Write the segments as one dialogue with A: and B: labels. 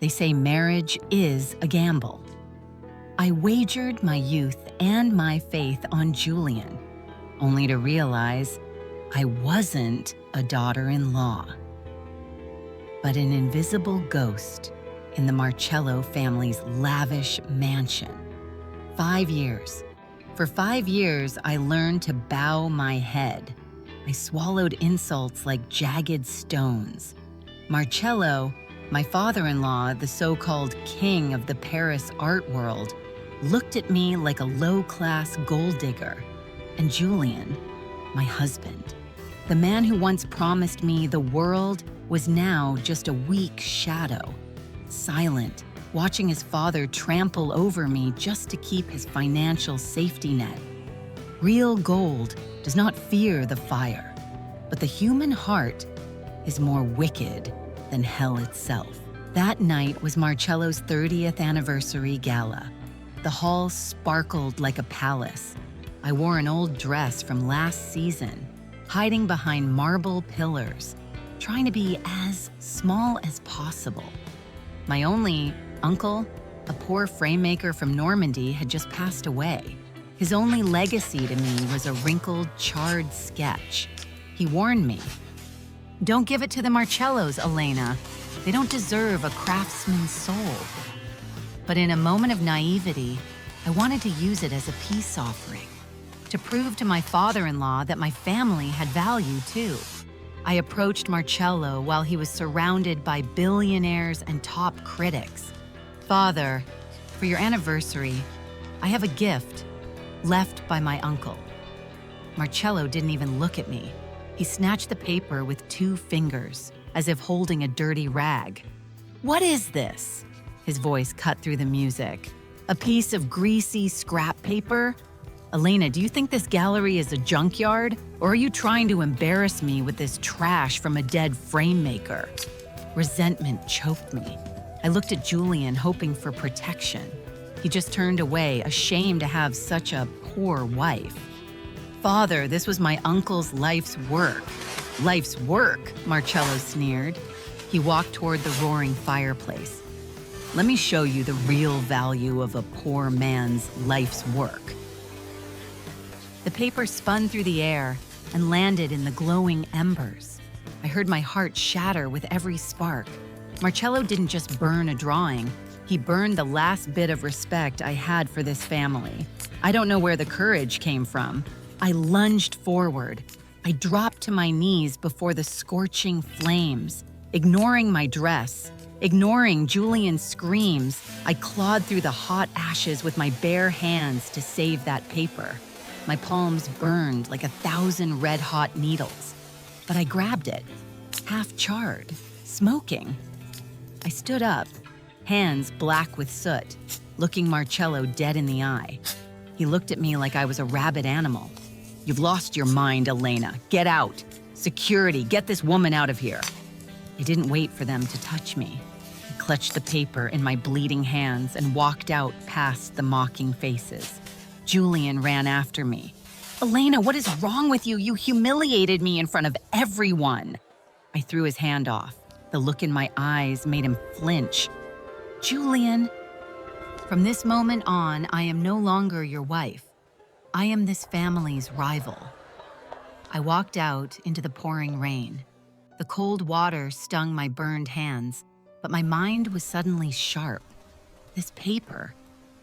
A: They say marriage is a gamble. I wagered my youth and my faith on Julian, only to realize I wasn't a daughter-in-law, but an invisible ghost in the Marcello family's lavish mansion. 5 years. For 5 years, I learned to bow my head. I swallowed insults like jagged stones. Marcello, my father-in-law, the so-called king of the Paris art world, looked at me like a low-class gold digger. And Julian, my husband, the man who once promised me the world, was now just a weak shadow, silent, watching his father trample over me just to keep his financial safety net. Real gold does not fear the fire, but the human heart is more wicked than hell itself. That night was Marcello's 30th anniversary gala. The hall sparkled like a palace. I wore an old dress from last season, hiding behind marble pillars, trying to be as small as possible. My only uncle, a poor frame maker from Normandy, had just passed away. His only legacy to me was a wrinkled, charred sketch. He warned me, "Don't give it to the Marcellos, Elena. They don't deserve a craftsman's soul." But in a moment of naivety, I wanted to use it as a peace offering, to prove to my father-in-law that my family had value too. I approached Marcello while he was surrounded by billionaires and top critics. "Father, for your anniversary, I have a gift left by my uncle." Marcello didn't even look at me. He snatched the paper with 2 fingers, as if holding a dirty rag. "What is this?" His voice cut through the music. "A piece of greasy scrap paper? Elena, do you think this gallery is a junkyard? Or are you trying to embarrass me with this trash from a dead frame maker?" Resentment choked me. I looked at Julian, hoping for protection. He just turned away, ashamed to have such a poor wife. "Father, this was my uncle's life's work." "Life's work?" Marcello sneered. He walked toward the roaring fireplace. "Let me show you the real value of a poor man's life's work." The paper spun through the air and landed in the glowing embers. I heard my heart shatter with every spark. Marcello didn't just burn a drawing, he burned the last bit of respect I had for this family. I don't know where the courage came from. I lunged forward. I dropped to my knees before the scorching flames. Ignoring my dress, ignoring Julian's screams, I clawed through the hot ashes with my bare hands to save that paper. My palms burned like 1,000 red-hot needles. But I grabbed it, half charred, smoking. I stood up, hands black with soot, looking Marcello dead in the eye. He looked at me like I was a rabid animal. "You've lost your mind, Elena. Get out. Security, get this woman out of here." I didn't wait for them to touch me. I clutched the paper in my bleeding hands and walked out past the mocking faces. Julian ran after me. "Elena, what is wrong with you? You humiliated me in front of everyone." I threw his hand off. The look in my eyes made him flinch. "Julian, from this moment on, I am no longer your wife. I am this family's rival." I walked out into the pouring rain. The cold water stung my burned hands, but my mind was suddenly sharp. This paper,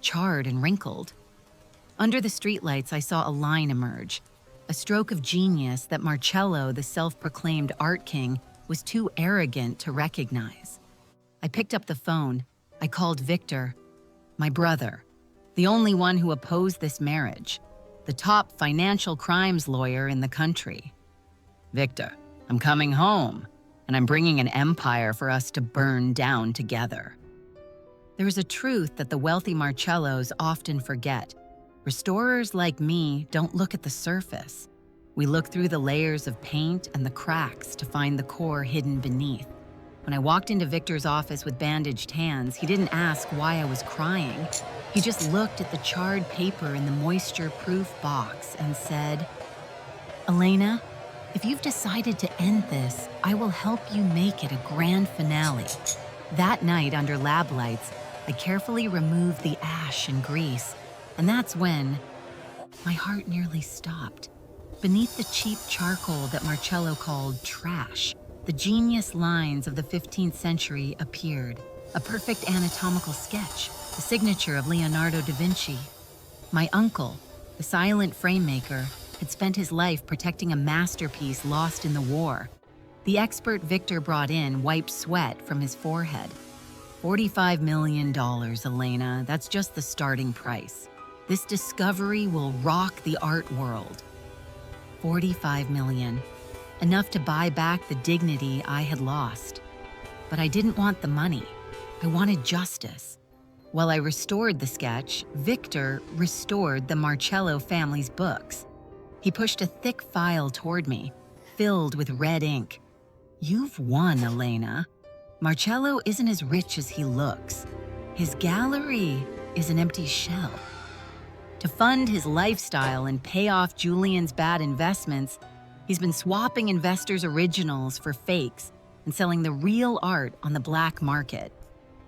A: charred and wrinkled. Under the streetlights, I saw a line emerge, a stroke of genius that Marcello, the self-proclaimed art king, was too arrogant to recognize. I picked up the phone. I called Victor, my brother, the only one who opposed this marriage, the top financial crimes lawyer in the country. "Victor, I'm coming home, and I'm bringing an empire for us to burn down together." There is a truth that the wealthy Marcellos often forget. Restorers like me don't look at the surface. We look through the layers of paint and the cracks to find the core hidden beneath. When I walked into Victor's office with bandaged hands, he didn't ask why I was crying. He just looked at the charred paper in the moisture-proof box and said, "Elena, if you've decided to end this, I will help you make it a grand finale. That night, under lab lights, I carefully removed the ash and grease, and that's when my heart nearly stopped. Beneath the cheap charcoal that Marcello called trash, the genius lines of the 15th century appeared, a perfect anatomical sketch, the signature of Leonardo da Vinci. My uncle, the silent frame maker, had spent his life protecting a masterpiece lost in the war. The expert Victor brought in wiped sweat from his forehead. $45 million, Elena. That's just the starting price. This discovery will rock the art world. $45 million. Enough to buy back the dignity I had lost. But I didn't want the money. I wanted justice. While I restored the sketch, Victor restored the Marcello family's books. He pushed a thick file toward me, filled with red ink. You've won, Elena. Marcello isn't as rich as he looks. His gallery is an empty shell. To fund his lifestyle and pay off Julian's bad investments, he's been swapping investors' originals for fakes and selling the real art on the black market.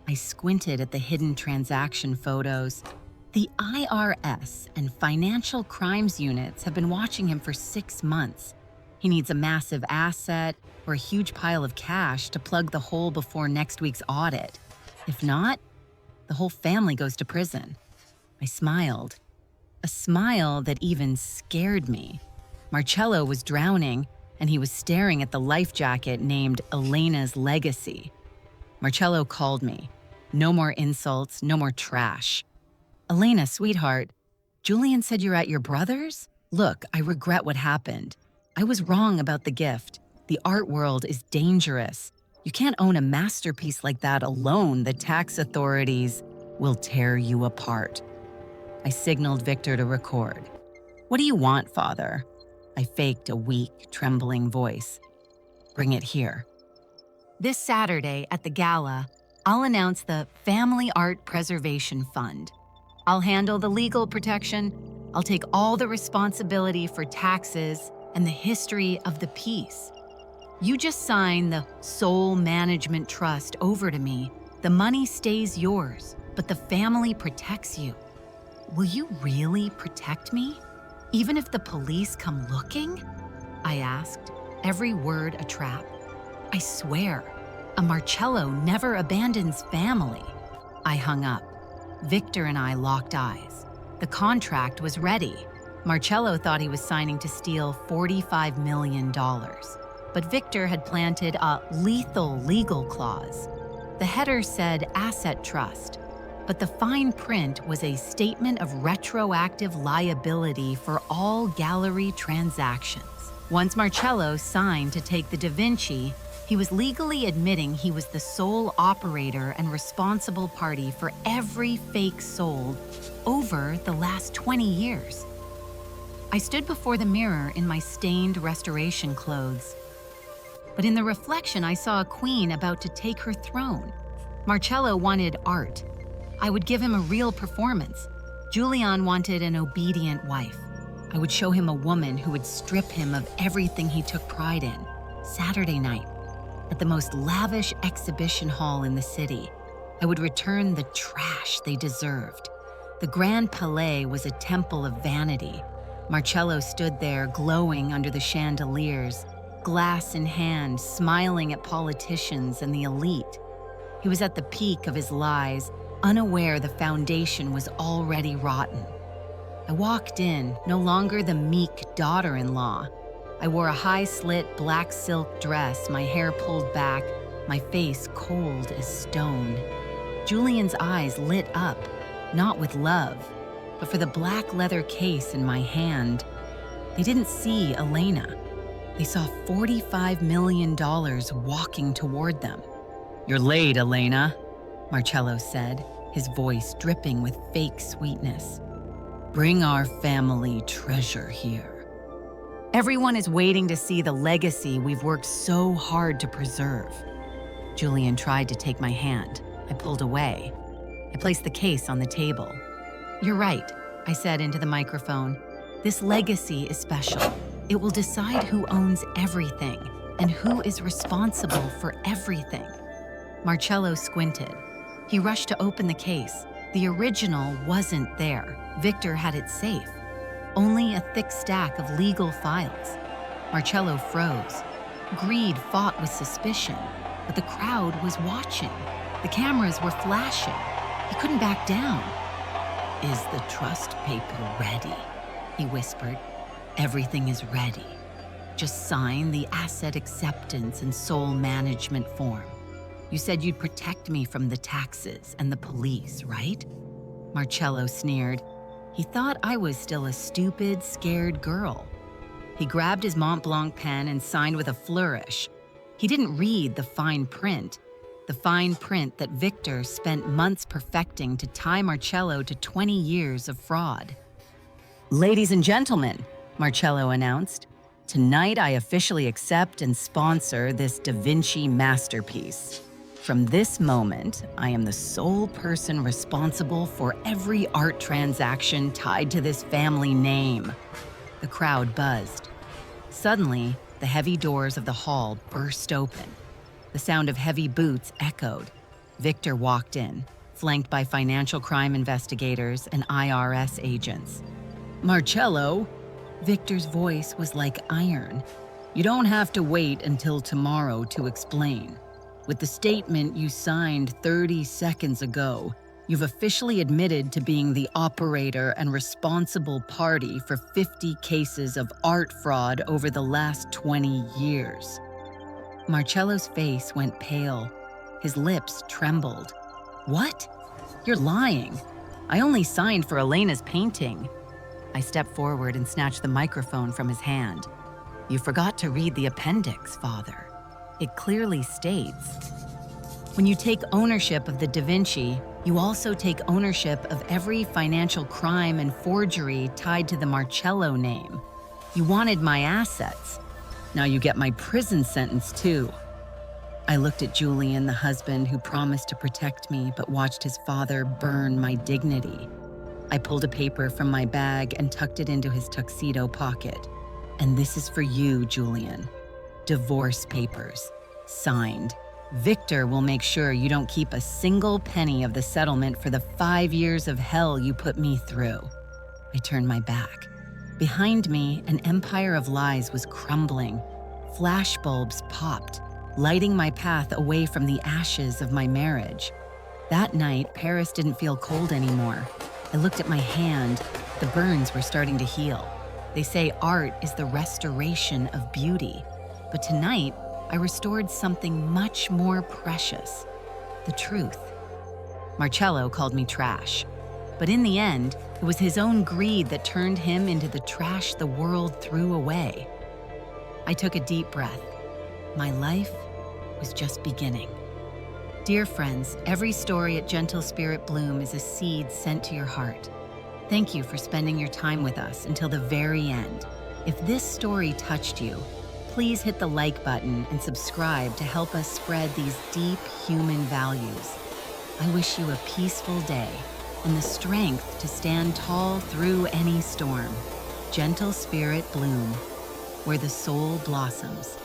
A: I squinted at the hidden transaction photos. The IRS and financial crimes units have been watching him for 6 months. He needs a massive asset or a huge pile of cash to plug the hole before next week's audit. If not, the whole family goes to prison. I smiled. A smile that even scared me. Marcello was drowning, and he was staring at the life jacket named Elena's Legacy. Marcello called me. No more insults, no more trash. Elena, sweetheart, Julian said you're at your brother's? Look, I regret what happened. I was wrong about the gift. The art world is dangerous. You can't own a masterpiece like that alone. The tax authorities will tear you apart. I signaled Victor to record. What do you want, Father? I faked a weak, trembling voice. Bring it here. This Saturday at the gala, I'll announce the Family Art Preservation Fund. I'll handle the legal protection. I'll take all the responsibility for taxes and the history of the piece. You just sign the Soul Management Trust over to me. The money stays yours, but the family protects you. Will you really protect me? Even if the police come looking? I asked, every word a trap. I swear, a Marcello never abandons family. I hung up. Victor and I locked eyes. The contract was ready. Marcello thought he was signing to steal $45 million. But Victor had planted a lethal legal clause. The header said asset trust, but the fine print was a statement of retroactive liability for all gallery transactions. Once Marcello signed to take the Da Vinci, he was legally admitting he was the sole operator and responsible party for every fake sold over the last 20 years. I stood before the mirror in my stained restoration clothes. But in the reflection, I saw a queen about to take her throne. Marcello wanted art. I would give him a real performance. Julian wanted an obedient wife. I would show him a woman who would strip him of everything he took pride in. Saturday night, at the most lavish exhibition hall in the city, I would return the trash they deserved. The Grand Palais was a temple of vanity. Marcello stood there glowing under the chandeliers, glass in hand, smiling at politicians and the elite. He was at the peak of his lies, unaware the foundation was already rotten. I walked in, no longer the meek daughter-in-law. I wore a high-slit black silk dress, my hair pulled back, my face cold as stone. Julian's eyes lit up, not with love, but for the black leather case in my hand. They didn't see Elena. They saw $45 million walking toward them. "You're late, Elena," Marcello said, his voice dripping with fake sweetness. "Bring our family treasure here. Everyone is waiting to see the legacy we've worked so hard to preserve." Julian tried to take my hand. I pulled away. I placed the case on the table. "You're right," I said into the microphone. "This legacy is special. It will decide who owns everything and who is responsible for everything." Marcello squinted. He rushed to open the case. The original wasn't there. Victor had it safe. Only a thick stack of legal files. Marcello froze. Greed fought with suspicion, but the crowd was watching. The cameras were flashing. He couldn't back down. "Is the trust paper ready?" he whispered. "Everything is ready. Just sign the asset acceptance and sole management form. You said you'd protect me from the taxes and the police, right?" Marcello sneered. He thought I was still a stupid, scared girl. He grabbed his Mont Blanc pen and signed with a flourish. He didn't read the fine print that Victor spent months perfecting to tie Marcello to 20 years of fraud. "Ladies and gentlemen," Marcello announced, "tonight I officially accept and sponsor this Da Vinci masterpiece. From this moment, I am the sole person responsible for every art transaction tied to this family name." The crowd buzzed. Suddenly, the heavy doors of the hall burst open. The sound of heavy boots echoed. Victor walked in, flanked by financial crime investigators and IRS agents. "Marcello," Victor's voice was like iron. "You don't have to wait until tomorrow to explain. With the statement you signed 30 seconds ago, you've officially admitted to being the operator and responsible party for 50 cases of art fraud over the last 20 years. Marcello's face went pale. His lips trembled. "What? You're lying. I only signed for Elena's painting." I stepped forward and snatched the microphone from his hand. "You forgot to read the appendix, Father. It clearly states, when you take ownership of the Da Vinci, you also take ownership of every financial crime and forgery tied to the Marcello name. You wanted my assets. Now you get my prison sentence too." I looked at Julian, the husband who promised to protect me but watched his father burn my dignity. I pulled a paper from my bag and tucked it into his tuxedo pocket. "And this is for you, Julian. Divorce papers. Signed. Victor will make sure you don't keep a single penny of the settlement for the 5 years of hell you put me through." I turned my back. Behind me, an empire of lies was crumbling. Flashbulbs popped, lighting my path away from the ashes of my marriage. That night, Paris didn't feel cold anymore. I looked at my hand. The burns were starting to heal. They say art is the restoration of beauty. But tonight, I restored something much more precious: the truth. Marcello called me trash. But in the end, it was his own greed that turned him into the trash the world threw away. I took a deep breath. My life was just beginning. Dear friends, every story at Gentle Spirit Bloom is a seed sent to your heart. Thank you for spending your time with us until the very end. If this story touched you, please hit the like button and subscribe to help us spread these deep human values. I wish you a peaceful day and the strength to stand tall through any storm. Gentle Spirit Bloom, where the soul blossoms.